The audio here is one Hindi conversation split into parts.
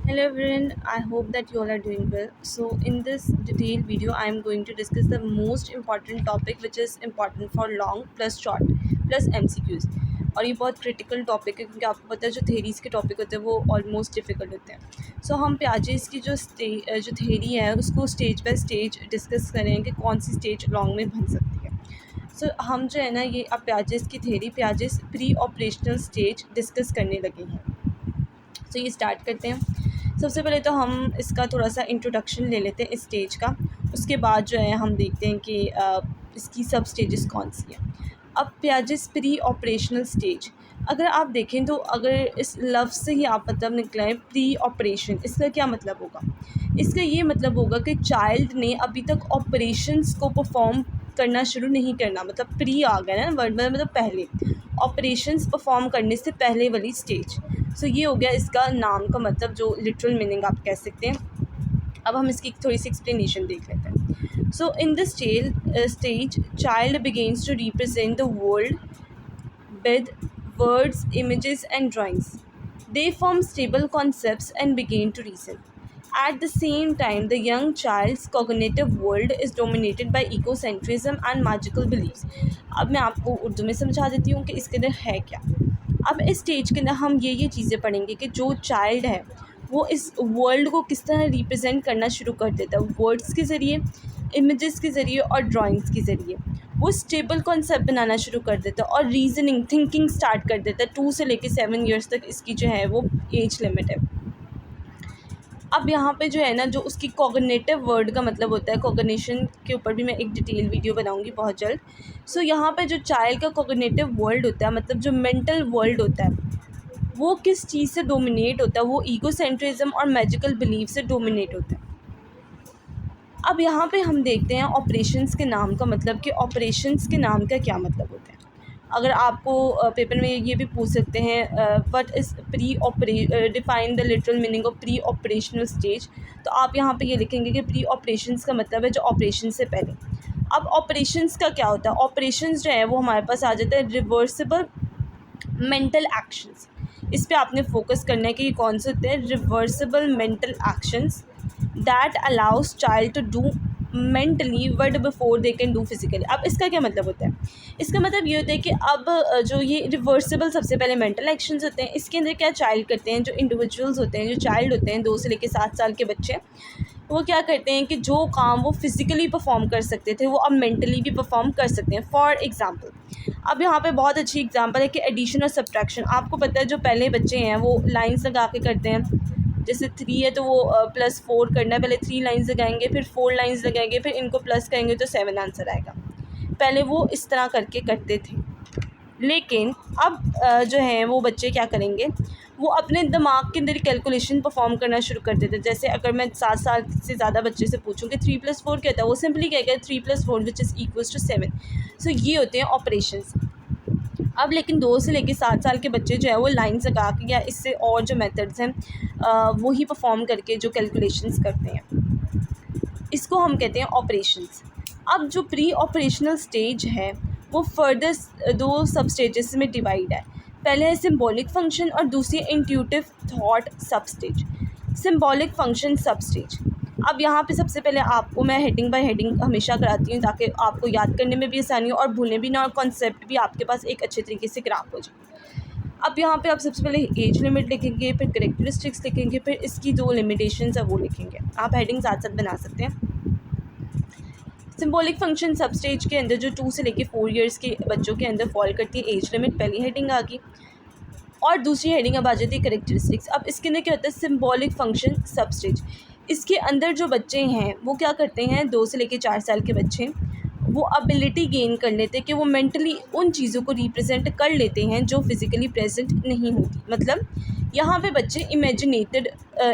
Hello everyone, I hope that you all are doing well. So in this detailed video, I am going to discuss the most important topic which is important for long plus short plus MCQs. और ये बहुत क्रिटिकल टॉपिक है क्योंकि आपको पता है जो थेरीज़ के टॉपिक होते हैं वो ऑलमोस्ट डिफ़िकल्ट होते हैं। सो हम प्याजेस की जो थेरी है उसको स्टेज बाय स्टेज डिस्कस करें कि कौन सी स्टेज लॉन्ग में बन सकती है। सो हम जो है ना ये अब प्याजेस की theory Piaget's pre operational stage discuss करने लगे हैं। सो ये स्टार्ट करते हैं। सबसे पहले तो हम इसका थोड़ा सा इंट्रोडक्शन ले लेते हैं इस स्टेज का। उसके बाद जो है हम देखते हैं कि इसकी सब स्टेजेस कौन सी हैं। अब प्याजेस प्री ऑपरेशनल स्टेज, अगर आप देखें तो अगर इस लफ्ज़ से ही आप मतलब निकलाएं प्री ऑपरेशन, इसका क्या मतलब होगा? इसका ये मतलब होगा कि चाइल्ड ने अभी तक ऑपरेशंस को परफॉर्म करना शुरू नहीं करना, मतलब प्री आ गया ना वर्ड में, मतलब पहले ऑपरेशंस परफॉर्म करने से पहले वाली स्टेज। सो ये हो गया इसका नाम का मतलब, जो लिटरल मीनिंग आप कह सकते हैं। अब हम इसकी थोड़ी सी एक्सप्लेनेशन देख लेते हैं। So in this stage child begins to represent the world with words, images, and drawings. They form stable concepts and begin to reason. At the same time, the young child's cognitive world is dominated by egocentrism and magical beliefs. अब मैं आपको उर्दू में समझा देती हूँ कि इसके अंदर है क्या। अब इस स्टेज के अंदर हम ये चीज़ें पढ़ेंगे कि जो चाइल्ड है वो इस वर्ल्ड को किस तरह रिप्रेजेंट करना शुरू कर देता है, वर्ड्स के ज़रिए, इमेजेस के ज़रिए और ड्राइंग्स के ज़रिए। वो स्टेबल कॉन्सेप्ट बनाना शुरू कर देता है और रीजनिंग थिंकिंग स्टार्ट कर देता है। 2 से लेकर 7 ईयर्स तक इसकी जो है वो एज लिमिट है। अब यहाँ पे जो है ना, जो उसकी कॉग्निटिव वर्ड का मतलब होता है, कॉग्निशन के ऊपर भी मैं एक डिटेल वीडियो बनाऊंगी बहुत जल्द। सो यहाँ पे जो चाइल्ड का कॉग्निटिव वर्ल्ड होता है, मतलब जो मेंटल वर्ल्ड होता है, वो किस चीज़ से डोमिनेट होता है? वो ईगोसेंट्रिज्म और मैजिकल बिलीफ से डोमिनेट होता है। अब यहाँ पे हम देखते हैं ऑपरेशंस के नाम का मतलब, कि ऑपरेशंस के नाम का क्या मतलब होता है। अगर आपको पेपर में ये भी पूछ सकते हैं what is define the literal meaning of pre operational stage, तो आप यहाँ पे ये लिखेंगे कि प्री ऑपरेशंस का मतलब है जो ऑपरेशन से पहले। अब ऑपरेशंस का क्या होता है? ऑपरेशंस जो है वो हमारे पास आ जाता है रिवर्सिबल मेंटल एक्शंस। इस पे आपने फोकस करना है कि ये कौन से होते हैं, reversible mental actions that allows child to do mentally word before they can do physically. अब इसका क्या मतलब होता है? इसका मतलब ये होता है कि अब जो ये रिवर्सिबल सबसे पहले मेंटल एक्शंस होते हैं, इसके अंदर क्या चाइल्ड करते हैं, जो इंडिविजुअल्स होते हैं, जो चाइल्ड होते हैं 2 से लेकर 7 साल के बच्चे, वो क्या करते हैं कि जो काम वो फिज़िकली परफॉर्म कर सकते थे वो अब मेंटली भी परफॉर्म कर सकते हैं। फॉर एग्ज़ाम्पल, अब यहाँ पे बहुत अच्छी एग्जांपल है कि एडिशन और सब्ट्रैक्शन। आपको पता है जो पहले बच्चे हैं वो लाइंस लगा के करते हैं। जैसे 3 है तो वो +4 करना है, पहले 3 लाइंस लगाएंगे, फिर 4 लाइंस लगाएंगे, फिर इनको प्लस करेंगे तो 7 आंसर आएगा। पहले वो इस तरह करके करते थे, लेकिन अब जो है वो बच्चे क्या करेंगे, वो अपने दिमाग के अंदर कैलकुलेशन परफॉर्म करना शुरू कर देते हैं। जैसे अगर मैं 7 साल से ज़्यादा बच्चे से पूछूं कि 3+4 क्या था, वो सिंपली कहेगा 3+4 विच इज़ इक्वल्स टू 7। सो ये होते हैं ऑपरेशंस। अब लेकिन 2 से लेकर 7 साल के बच्चे जो है वो लाइन्स लगा के या इससे और जो मेथड्स हैं वो ही परफॉर्म करके जो कैलकुलेशंस करते हैं, इसको हम कहते हैं ऑपरेशंस। अब जो प्री ऑपरेशनल स्टेज है वो फर्दर 2 सब स्टेजेस में डिवाइड है। पहले है सिंबॉलिक फंक्शन और दूसरी इंट्यूटिव थॉट सब स्टेज। सिंबॉलिक फंक्शन सब स्टेज, अब यहाँ पे सबसे पहले आपको मैं हेडिंग बाय हेडिंग हमेशा कराती हूँ ताकि आपको याद करने में भी आसानी हो और भूलने भी ना, और कॉन्सेप्ट भी आपके पास एक अच्छे तरीके से ग्राफ हो जाए। अब यहाँ पे आप सबसे पहले एज लिमिट लिखेंगे, फिर करेक्टरिस्टिक्स लिखेंगे, फिर इसकी जो लिमिटेशंस है वो लिखेंगे। आप हेडिंग साथ साथ बना सकते हैं। सिंबॉलिक फंक्शन सब स्टेज के अंदर जो 2 से लेकर 4 ईयर्स के बच्चों के अंदर फॉल करती है एज लिमिट, पहली हेडिंग आ गई। और दूसरी हेडिंग अब आ जाती है करेक्टरिस्टिक्स। अब इसके अंदर क्या होता है, सिंबॉलिक फंक्शन सब स्टेज। इसके अंदर जो बच्चे हैं वो क्या करते हैं, 2 से लेकर 4 साल के बच्चे, वो अबिलिटी गेन कर लेते हैं कि वो मेंटली उन चीज़ों को रिप्रेजेंट कर लेते हैं जो फिज़िकली प्रेजेंट नहीं होती। मतलब यहाँ पे बच्चे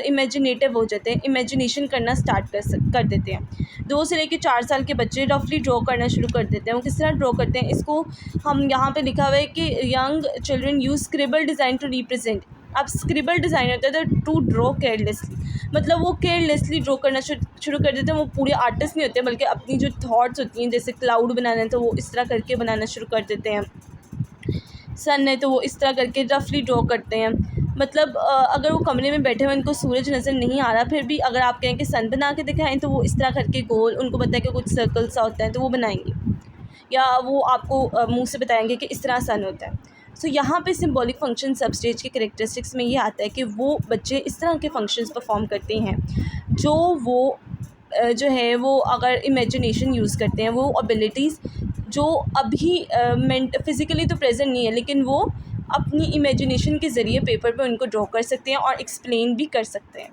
इमेजिनेटिव हो जाते हैं, इमेजिनेशन करना स्टार्ट कर देते हैं। 2 से लेकर 4 साल के बच्चे रफली ड्रॉ करना शुरू कर देते हैं। वो किस तरह ड्रॉ करते हैं, इसको हम यहाँ पे लिखा हुआ है कि young children use scribble design to represent. अब स्क्रिबल डिज़ाइन होता है तो टू ड्रॉ केयरलेसली, मतलब वो केयरलेसली ड्रॉ करना शुरू कर देते हैं। वो पूरे आर्टिस्ट नहीं होते बल्कि अपनी जो थॉट्स होती हैं, जैसे क्लाउड बनाना है तो वो इस तरह करके बनाना शुरू कर देते हैं, सन है तो वो इस तरह करके रफली ड्रॉ करते हैं। मतलब अगर वो कमरे में बैठे हुए उनको सूरज नज़र नहीं आ रहा, फिर भी अगर आप कहें कि सन बना के दिखाएं तो वो इस तरह करके गोल, उनको पता है कि कुछ सर्कल सा होता है तो वो बनाएंगे, या वो आपको मुंह से बताएंगे कि इस तरह सन होता है। सो यहाँ पे सिंबॉलिक फंक्शन सब स्टेज के करेक्टरिस्टिक्स में ये आता है कि वो बच्चे इस तरह के फंक्शंस परफॉर्म करते हैं जो वो जो है वो अगर इमेजिनेशन यूज़ करते हैं, वो एबिलिटीज़ जो अभी फिज़िकली तो प्रेजेंट नहीं है लेकिन वो अपनी इमेजिनेशन के ज़रिए पेपर पे उनको ड्रॉ कर सकते हैं और एक्सप्लेन भी कर सकते हैं।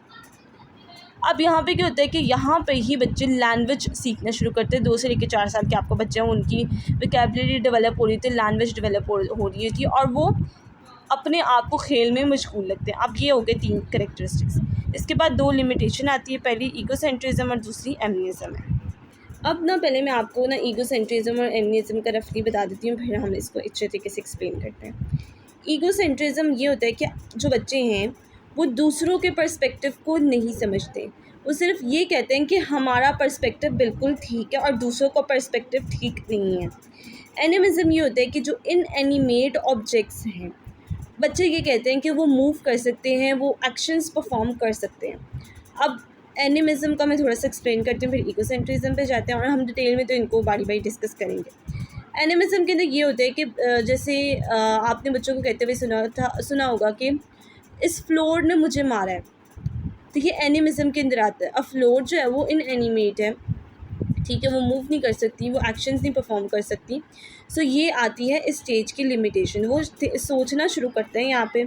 अब यहाँ पे क्या होता है कि यहाँ पे ही बच्चे लैंग्वेज सीखना शुरू करते हैं। 2 से लेकर 4 साल के आपको बच्चे हैं, उनकी वोकैबुलरी डेवलप हो रही थी, लैंग्वेज डेवलप हो रही थी और वो अपने आप को खेल में मशगूल लगते हैं। अब ये हो गए 3 करेक्टरिस्टिक्स। इसके बाद 2 लिमिटेशन आती है, पहली ईगोसेंट्रिज्म और दूसरी एमनिज़म है। अब ना पहले मैं आपको ना ईगोसेंट्रिज्म और एमनिज़म का रफली बता देती हूँ, फिर हम इसको अच्छे तरीके से एक्सप्लेन करते हैं। ईगोसेंट्रिज्म ये होता है कि जो बच्चे हैं वो दूसरों के पर्सपेक्टिव को नहीं समझते, वो सिर्फ ये कहते हैं कि हमारा पर्सपेक्टिव बिल्कुल ठीक है और दूसरों का पर्सपेक्टिव ठीक नहीं है। एनिमिज़म ये होता है कि जो इनएनिमेट ऑब्जेक्ट्स हैं, बच्चे ये कहते हैं कि वो मूव कर सकते हैं, वो एक्शंस परफॉर्म कर सकते हैं। अब एनिमिज़म का मैं थोड़ा सा एक्सप्लेन करती हूँ, फिर ईगोसेंट्रिज्म पे जाते हैं और हम डिटेल में तो इनको बारी बारी डिस्कस करेंगे। एनिमिज़म के अंदर ये होता है कि जैसे आपने बच्चों को कहते हुए सुना होगा कि इस फ्लोर ने मुझे मारा है, तो ये एनिमिज़म के अंदर आता है। अब फ्लोर जो है वो इनएनिमेट है, ठीक है, वो मूव नहीं कर सकती, वो एक्शंस नहीं परफॉर्म कर सकती। सो ये आती है इस स्टेज की लिमिटेशन। वो सोचना शुरू करते हैं, यहाँ पे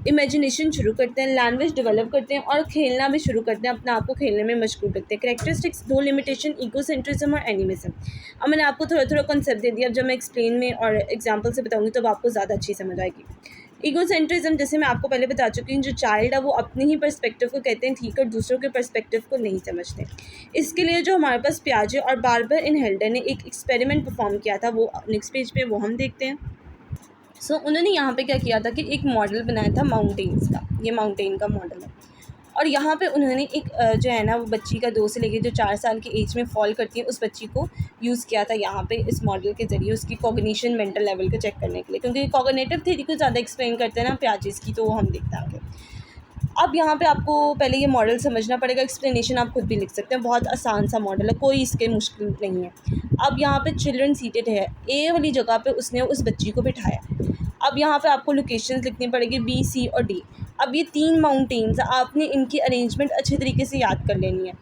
इमेजिनेशन शुरू करते हैं, लैंग्वेज डेवलप करते हैं और खेलना भी शुरू करते हैं, अपने आप को खेलने में मशगूल रखते हैं। करेक्टरिस्टिक्स 2 लिमिटेशन, ईगोसेंट्रिज्म और एनिमिज़म। अब मैंने आपको थोड़ा थोड़ा कॉन्सेप्ट दे दिया, अब जब मैं एक्सप्लेन में और एग्जांपल से बताऊंगी तब आपको ज़्यादा अच्छी समझ आएगी। ईगोसेंट्रिज्म जैसे मैं आपको पहले बता चुकी हूँ, जो चाइल्ड है वो अपने ही पर्सपेक्टिव को कहते हैं ठीक और दूसरों के पर्सपेक्टिव को नहीं समझते। इसके लिए जो हमारे पास पियाजे और बार्बर इन हेल्डर ने एक एक्सपेरिमेंट परफॉर्म किया था, वो नेक्स्ट पेज पे वो हम देखते हैं। सो उन्होंने यहाँ पे क्या किया था कि एक मॉडल बनाया था माउंटेन्स का, ये माउंटेन का मॉडल है और यहाँ पे उन्होंने एक जो है ना वो बच्ची का 2 से लेकर जो 4 साल की एज में फॉल करती है उस बच्ची को यूज़ किया था यहाँ पे इस मॉडल के ज़रिए उसकी कॉग्निशन मेंटल लेवल को चेक करने के लिए, क्योंकि कॉग्निटिव थ्योरी को ज़्यादा एक्सप्लेन करते हैं ना पियाजे की, तो वो हम देखते हैं आगे। अब यहाँ पे आपको पहले ये मॉडल समझना पड़ेगा, एक्सप्लेनेशन आप खुद भी लिख सकते हैं, बहुत आसान सा मॉडल है, कोई इसके मुश्किल नहीं है। अब यहाँ पे चिल्ड्रन सीटेड है, ए वाली जगह पे उसने उस बच्ची को बिठाया। अब यहाँ पे आपको लोकेशंस लिखनी पड़ेगी बी, सी और डी। अब ये 3 माउंटेन्स आपने इनकी अरेंजमेंट अच्छे तरीके से याद कर लेनी है।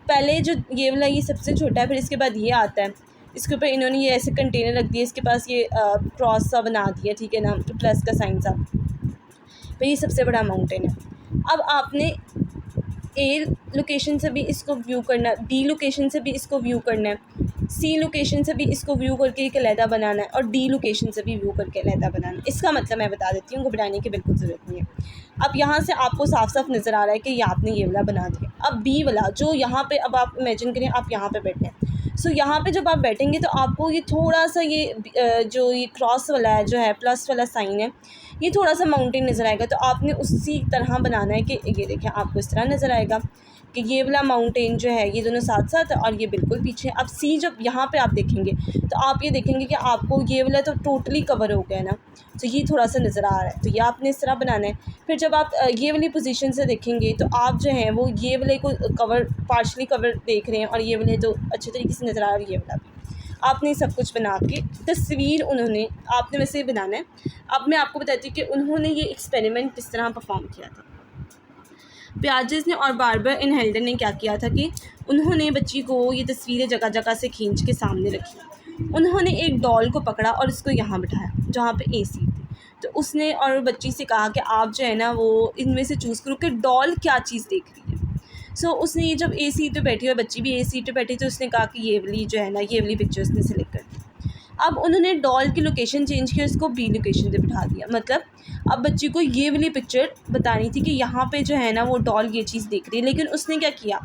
पहले जो ये वाला ये सबसे छोटा है, फिर इसके बाद ये आता है, इसके ऊपर इन्होंने ये ऐसे कंटेनर रख दिया, इसके पास ये क्रॉस सा बना दिया, ठीक है ना, तो प्लस का साइन सा, फिर ये सबसे बड़ा माउंटेन है। अब आपने ए लोकेशन से भी इसको व्यू करना है, बी लोकेशन से भी इसको व्यू करना है, सी लोकेशन से भी इसको व्यू करके एक अलहदा बनाना है और डी लोकेशन से भी व्यू करके अलहदा बनाना है। इसका मतलब मैं बता देती हूँ, घबराने की बिल्कुल ज़रूरत नहीं है। अब यहाँ से आपको साफ साफ नज़र आ रहा है कि ये आपने ये वाला बना दिया। अब बी वाला जो यहाँ पे, अब आप इमेजिन करें आप यहाँ पे बैठे हैं, सो यहाँ पे जब आप बैठेंगे तो आपको ये थोड़ा सा ये जो ये क्रॉस वाला है, जो है प्लस वाला साइन है, ये थोड़ा सा माउंटेन नज़र आएगा, तो आपने उसी तरह बनाना है कि ये देखें आपको इस तरह नज़र आएगा कि ये वाला माउंटेन जो है ये दोनों साथ साथ और ये बिल्कुल पीछे। अब सी जब यहाँ पे आप देखेंगे तो आप ये देखेंगे कि आपको ये वाला तो टोटली कवर हो गया ना, तो ये थोड़ा सा नज़र आ रहा है, तो ये आपने इस तरह बनाना है। फिर जब आप ये वाली पोजीशन से देखेंगे तो आप जो है वो ये वाले को कवर, पार्शली कवर देख रहे हैं और ये वाले तो अच्छे तरीके से नज़र आ रहा है, ये वाला भी आपने सब कुछ बना के तस्वीर उन्होंने आपने वैसे ही बनाना है। अब मैं आपको बताती हूँ कि उन्होंने ये एक्सपेरिमेंट किस तरह परफॉर्म किया था। पियाजे ने और बार्बर इन हेल्डर ने क्या किया था कि उन्होंने बच्ची को ये तस्वीरें जगह जगह से खींच के सामने रखी। उन्होंने एक डॉल को पकड़ा और उसको यहाँ बिठाया जहाँ पे ए सीट थी, तो उसने और बच्ची से कहा कि आप जो है ना वो इनमें से चूज़ करो कि डॉल क्या चीज़ देख रही है। सो उसने ये जब ए सीट पे बैठी और बच्ची भी ए सीट पे बैठी, तो उसने कहा कि ये वाली जो है ना ये वाली पिक्चर उसने सेलेक्ट कर दी। अब उन्होंने डॉल की लोकेशन चेंज की, उसको बी लोकेशन पे बिठा दिया। मतलब अब बच्ची को ये वाली पिक्चर बतानी थी कि यहाँ पे जो है ना वो डॉल ये चीज़ देख रही है, लेकिन उसने क्या किया,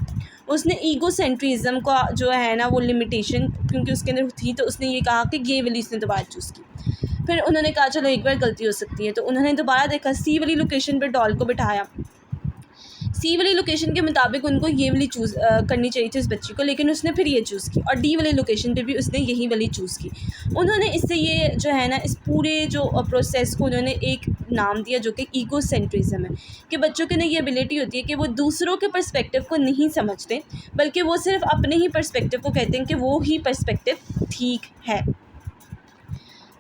उसने ईगोसेंट्रिज्म का जो है ना वो लिमिटेशन क्योंकि उसके अंदर थी, तो उसने ये कहा कि ये वाली उसने दोबारा चूज़ की। फिर उन्होंने कहा चलो एक बार गलती हो सकती है, तो उन्होंने दोबारा देखा, सी वाली लोकेशन पर डॉल को बिठाया। सी वाली लोकेशन के मुताबिक उनको ये वाली चूज़ करनी चाहिए थी उस बच्ची को, लेकिन उसने फिर ये चूज़ की, और डी वाली लोकेशन पे भी उसने यही वाली चूज़ की। उन्होंने इससे ये जो है ना इस पूरे जो प्रोसेस को उन्होंने एक नाम दिया जो कि ईगोसेंट्रिज्म है, कि बच्चों के अंदर ये एबिलिटी होती है कि वो दूसरों के पर्सपेक्टिव को नहीं समझते, बल्कि वो सिर्फ अपने ही पर्सपेक्टिव को कहते हैं कि वो ही पर्सपेक्टिव ठीक है।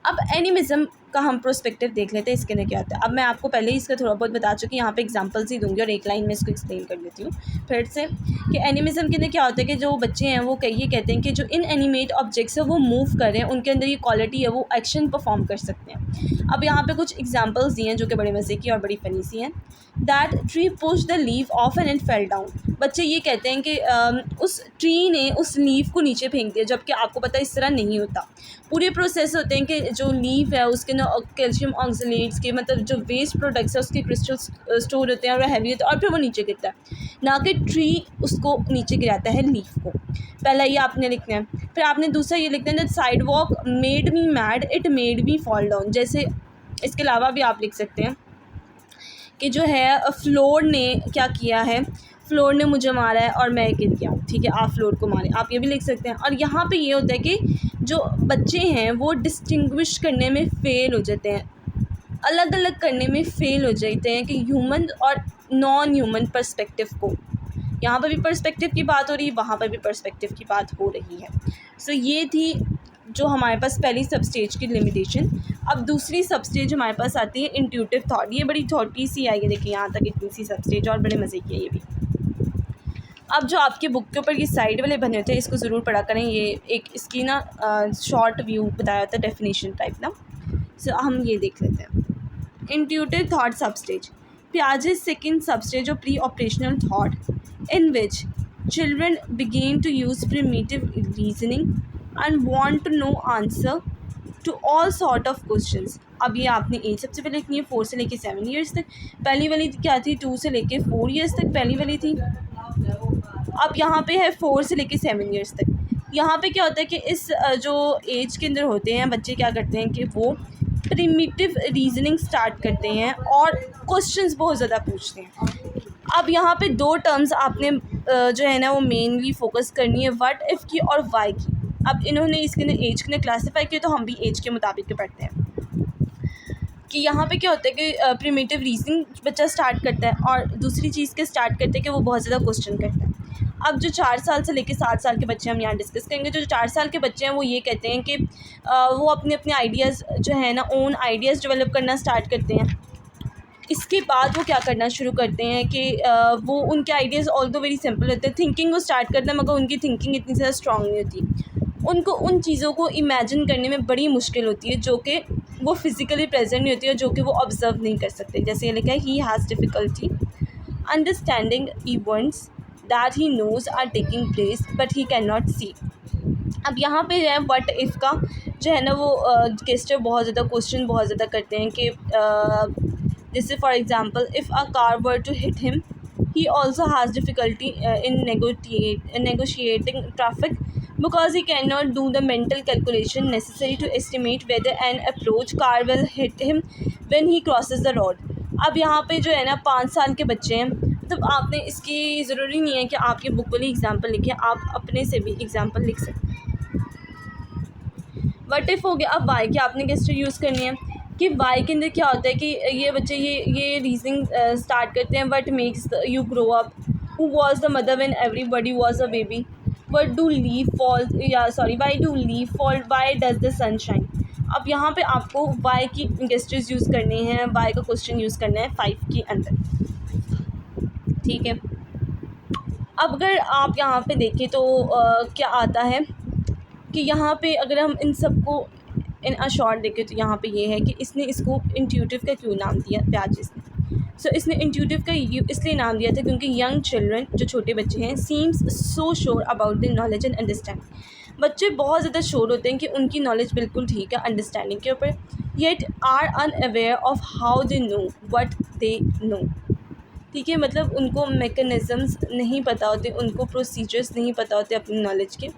अब एनिमिज़म का हम प्रोस्पेक्टिव देख लेते हैं, इसके अंदर क्या होता है। अब मैं आपको पहले ही इसका थोड़ा बहुत बता चुकी, यहाँ पे एग्जांपल्स ही दूंगी और एक लाइन में इसको एक्सप्लेन कर देती हूँ फिर से, कि एनिमिज़म के अंदर क्या होता है कि जो बच्चे हैं वो ये कहते हैं कि जो इन एनिमेट ऑब्जेक्ट्स है वो मूव कर रहे हैं, उनके अंदर ये क्वालिटी है, वो एक्शन परफॉर्म कर सकते हैं। अब यहाँ पे कुछ एग्जाम्पल्स दिए हैं जो कि बड़े मज़े की और बड़ी फ़नी सी हैं। That tree push the leave of and fell down. बच्चे ये कहते हैं कि उस ट्री ने उस लीव को नीचे फेंक दिया, जबकि आपको पता है इस तरह नहीं होता। पूरे प्रोसेस होते हैं कि जो लीव है उसके ना कैल्शियम ऑक्सलेट्स के मतलब जो वेस्ट प्रोडक्ट्स है उसके क्रिस्टल स्टोर होते हैं और हैवी होते हैं और फिर वो नीचे गिरता है, ना कि ट्री उसको नीचे गिराता है लीव को। पहला ये आपने लिखना है। फिर आपने दूसरा ये लिखना है that side walk made me mad it made me fall down. जैसे इसके अलावा भी आप लिख सकते हैं कि जो है फ्लोर ने क्या किया है, फ्लोर ने मुझे मारा है और मैं गिर गया, ठीक है, आप फ्लोर को मारे, आप ये भी लिख सकते हैं। और यहाँ पे ये होता है कि जो बच्चे हैं वो डिस्टिंग्विश करने में फ़ेल हो जाते हैं, अलग अलग करने में फ़ेल हो जाते हैं कि ह्यूमन और नॉन ह्यूमन पर्सपेक्टिव को। यहाँ पर भी पर्सपेक्टिव की बात हो रही है, वहाँ पर भी पर्सपेक्टिव की बात हो रही है। सो ये थी जो हमारे पास पहली सब स्टेज की लिमिटेशन। अब दूसरी सब स्टेज हमारे पास आती है इंट्यूटिव थॉट। ये बड़ी छोटी सी आई है, देखिए यहाँ तक इतनी सी सब स्टेज और बड़े मज़े की है ये भी। अब जो आपके बुक के ऊपर ये साइड वाले बने होते हैं इसको ज़रूर पढ़ा करें, ये एक इसकी ना शॉर्ट व्यू बताया होता है, डेफिनेशन टाइप ना। सो हम ये देख लेते हैं। इंट्यूटिव थॉट सब stage, Piaget's second substage of pre-operational thought, in which children begin to use primitive reasoning and want to know answer to all sort of questions। अब ये आपने एज सबसे पहले लिखनी है 4 से लेके 7 ईयर्स तक। पहली वाली क्या थी 2 से लेके 4 ईयर्स तक पहली वाली थी। अब यहाँ पे है 4 से लेके 7 ईयर्स तक। यहाँ पे क्या होता है कि इस जो एज के अंदर होते हैं बच्चे क्या करते हैं कि वो प्रिमिटिव रीजनिंग स्टार्ट करते हैं और क्वेश्चंस बहुत ज़्यादा पूछते हैं। अब यहाँ पे दो टर्म्स आपने जो है ना वो मेनली फोकस करनी है, व्हाट इफ़ की और वाई की। अब इन्होंने इसके अंदर एज के अंदर क्लासीफाई किया, तो हम भी एज के मुताबिक पढ़ते हैं कि यहाँ पे क्या होता है कि प्रिमिटिव रीजनिंग बच्चा स्टार्ट करता है और दूसरी चीज़ के स्टार्ट करते हैं कि वो बहुत ज़्यादा क्वेश्चन करता है। अब जो 4 साल से लेकर 7 साल के बच्चे हम यहाँ डिस्कस करेंगे। जो 4 साल के बच्चे हैं वो ये कहते हैं कि वो अपने अपने आइडियाज़ जो है ना ओन आइडियाज़ डेवलप करना स्टार्ट करते हैं। इसके बाद वो क्या करना शुरू करते हैं कि वो उनके आइडियाज़ ऑल दो वेरी सिंपल होते हैं, थिंकिंग वो स्टार्ट करते हैं, मगर उनकी थिंकिंग इतनी ज़्यादा स्ट्रॉन्ग नहीं होती। उनको उन चीज़ों को इमेजिन करने में बड़ी मुश्किल होती है जो कि वो फिज़िकली प्रेजेंट नहीं होती है, जो कि वो ऑब्जर्व नहीं कर सकते। जैसे ये लिखा है, he has difficulty understanding events that he knows are taking place but he can not see. अब यहाँ पे जो है व्हाट इफ़ का जो है ना वो गेस्टर बहुत ज़्यादा क्वेश्चन बहुत ज़्यादा करते हैं कि जैसे for example if a car were to hit him he also has difficulty in negotiating traffic because he cannot do the mental calculation necessary to estimate whether an approach car will hit him when he crosses the road। अब यहाँ पे जो है ना 5 साल के बच्चे हैं, मतलब आपने इसकी ज़रूरी नहीं है कि आप ये बुक वाली एग्जांपल लिखें, आप अपने से भी एग्जांपल लिख सकते हैं। व्हाट इफ़ हो गया। अब वाई की आपने गेस्टर यूज़ करनी है कि वाई के अंदर क्या होता है कि ये बच्चे ये रीजनिंग स्टार्ट करते हैं, what makes you grow up, who was the mother when everybody was a baby, what do leave fall why do leave fall, why does the sun shine. अब यहाँ पे आपको वाई की गेस्टर्स यूज़ करने हैं, वाई का क्वेश्चन यूज़ करना है 5 के अंदर, ठीक है। अब अगर आप यहाँ पे देखें तो क्या आता है कि यहाँ पे अगर हम इन सबको इन अ शॉर्ट देखें तो यहाँ पे ये है कि इसने इसको इंट्यूटिव का क्यों नाम दिया प्याजेस ने। सो इसने इंट्यूटिव का इसलिए नाम दिया था क्योंकि यंग चिल्ड्रन जो छोटे बच्चे हैं seems so sure about the knowledge and understanding. बच्चे बहुत ज़्यादा श्योर होते हैं कि उनकी नॉलेज बिल्कुल ठीक है अंडरस्टैंडिंग के ऊपर, yet are unaware of how they know what they know, ठीक है। मतलब उनको मेकनिज़म्स नहीं पता होते, उनको प्रोसीजर्स नहीं पता होते अपनी नॉलेज के।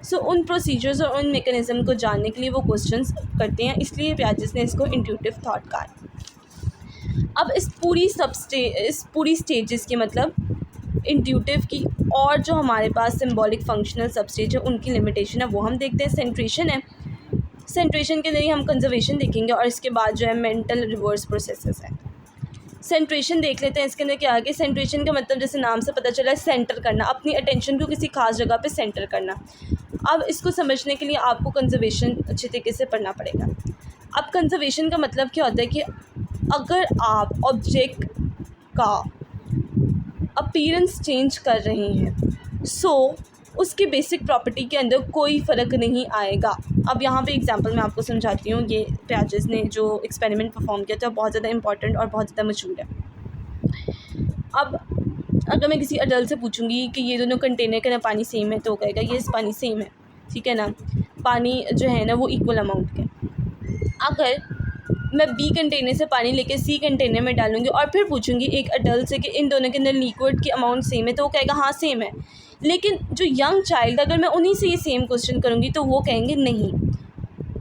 सो उन प्रोसीजर्स और उन मेकनिज़म को जानने के लिए वो क्वेश्चंस करते हैं, इसलिए प्याजेस ने इसको इंट्यूटिव थॉट कहा। अब इस पूरी स्टेजेस की मतलब इंट्यूटिव की और जो हमारे पास सिंबॉलिक फंक्शनल सब स्टेज है उनकी लिमिटेशन है वो हम देखते हैं। सेंट्रेशन के अंदर ही हम कंजर्वेशन देखेंगे और इसके बाद जो है मेंटल रिवर्स प्रोसेसेस है। सेंट्रेशन देख लेते हैं। इसके अंदर क्या है कि सेंट्रेशन का मतलब जैसे नाम से पता चला है सेंटर करना, अपनी अटेंशन को किसी खास जगह पे सेंटर करना। अब इसको समझने के लिए आपको कंजर्वेशन अच्छे तरीके से पढ़ना पड़ेगा। अब कंजर्वेशन का मतलब क्या होता है कि अगर आप ऑब्जेक्ट का अपीयरेंस चेंज कर रहे हैं उसकी बेसिक प्रॉपर्टी के अंदर कोई फ़र्क नहीं आएगा। अब यहाँ पे एग्जांपल मैं आपको समझाती हूँ। ये पियाजेस ने जो एक्सपेरिमेंट परफॉर्म किया था बहुत ज़्यादा इंपॉर्टेंट और बहुत ज़्यादा मशहूर है। अब अगर मैं किसी अडल्ट से पूछूंगी कि ये दोनों कंटेनर का ना पानी सेम है तो वो कहेगा ये पानी सेम है, ठीक है ना, पानी जो है ना वो इक्वल अमाउंट का। अगर मैं बी कंटेनर से पानी लेके सी कंटेनर में डालूंगी और फिर पूछूंगी एक अडल्ट से कि इन दोनों के अंदर लिक्विड की अमाउंट सेम है तो वो कहेगा हाँ सेम है। लेकिन जो यंग चाइल्ड, अगर मैं उन्हीं से ये सेम क्वेश्चन करूँगी तो वो कहेंगे नहीं,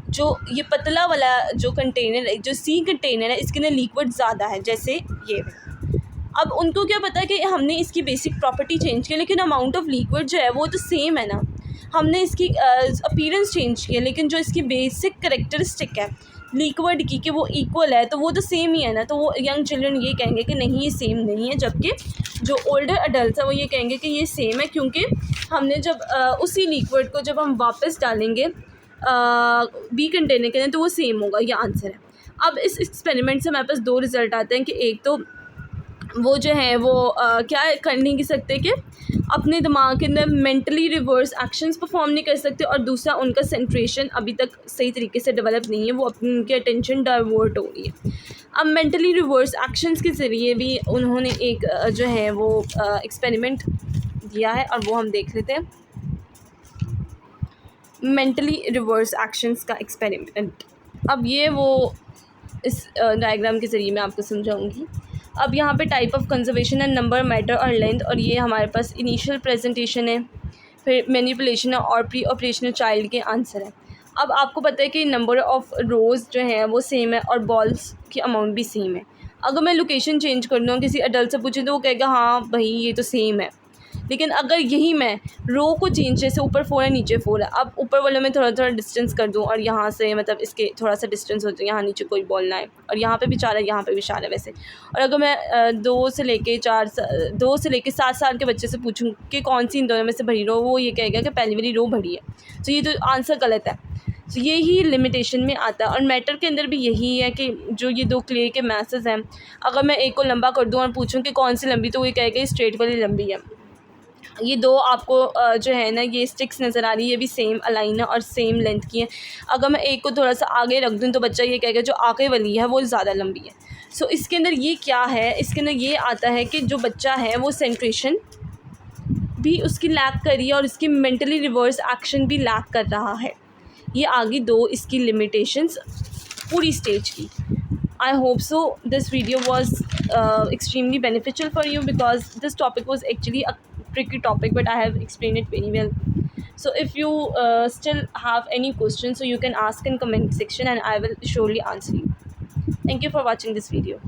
जो ये पतला वाला जो कंटेनर है, जो सी कंटेनर है, इसके अंदर लिक्विड ज़्यादा है, जैसे ये। अब उनको क्या पता है कि हमने इसकी बेसिक प्रॉपर्टी चेंज की लेकिन अमाउंट ऑफ लिक्विड जो है वो तो सेम है ना। हमने इसकी अपीयरेंस चेंज किया लेकिन जो इसकी बेसिक करेक्टरिस्टिक है लिक्विड की कि वो इक्वल है तो वो तो सेम ही है ना। तो वो यंग चिल्ड्रन ये कहेंगे कि नहीं ये सेम नहीं है, जबकि जो ओल्डर अडल्ट है वो ये कहेंगे कि ये सेम है, क्योंकि हमने जब उसी लिक्विड को जब हम वापस डालेंगे बी कंटेनर के अंदर तो वो सेम होगा। ये आंसर है। अब इस एक्सपेरिमेंट से हमारे पास दो रिज़ल्ट आते हैं कि एक तो वो जो है वो क्या कर नहीं सकते कि अपने दिमाग के अंदर मेंटली रिवर्स एक्शंस परफॉर्म नहीं कर सकते, और दूसरा उनका सेंट्रेशन अभी तक सही तरीके से डेवलप नहीं है, वो अपनी उनकी अटेंशन डाइवर्ट हो रही है। अब मेंटली रिवर्स एक्शंस के ज़रिए भी उन्होंने एक जो है वो एक्सपेरिमेंट दिया है और वो हम देख लेते हैं। मेंटली रिवर्स एक्शंस का एक्सपेरिमेंट। अब ये वो इस डायग्राम के ज़रिए मैं आपको समझाऊंगी। अब यहाँ पे टाइप ऑफ कंजर्वेशन है, नंबर, मैटर और लेंथ, और ये हमारे पास इनिशियल प्रेजेंटेशन है, फिर मैनिपुलेशन है और प्री ऑपरेशनल चाइल्ड के आंसर है। अब आपको पता है कि नंबर ऑफ़ रोज़ जो है वो सेम है और बॉल्स की अमाउंट भी सेम है। अगर मैं लोकेशन चेंज कर दूँ, किसी अडल्ट से पूछूँ तो वो कहेगा हाँ भाई ये तो सेम है। लेकिन अगर यही मैं रो को चेंज, जैसे ऊपर 4 है नीचे 4 है, अब ऊपर वाले में थोड़ा थोड़ा डिस्टेंस कर दूँ और यहाँ से मतलब इसके थोड़ा सा डिस्टेंस हो जाए, यहाँ नीचे कोई बॉल ना है, और यहाँ पे भी 4 है यहाँ पे भी 4 है वैसे। और अगर मैं 2 से लेके 7 साल के बच्चे से पूछूँ कि कौन सी इन दोनों में से भरी रो, वो ये कहेगा कि पहली वाली रो भरी है। तो ये तो आंसर गलत है। तो यही लिमिटेशन में आता है। और मैटर के अंदर भी यही है कि जो ये दो क्ले के मैसेज हैं, अगर मैं एक को लंबा कर दूँ और पूछूँ कि कौन सी लंबी, तो ये कहेगा स्ट्रेट वाली लंबी है। ये दो आपको जो है ना ये स्टिक्स नज़र आ रही है, ये भी सेम अलाइन है और सेम लेंथ की है। अगर मैं एक को थोड़ा सा आगे रख दूँ तो बच्चा ये कहेगा जो आगे वाली है वो ज़्यादा लंबी है। सो इसके अंदर ये क्या है, इसके अंदर ये आता है कि जो बच्चा है वो सेंट्रेशन भी उसकी लैक कर रही है और इसकी मेंटली रिवर्स एक्शन भी लैक कर रहा है। ये आगे दो इसकी लिमिटेशंस पूरी स्टेज की। I hope so this video was extremely beneficial for you, because this topic was actually a tricky topic, but I have explained it very well. So if you still have any questions, so you can ask in comment section and I will surely answer you. Thank you for watching this video.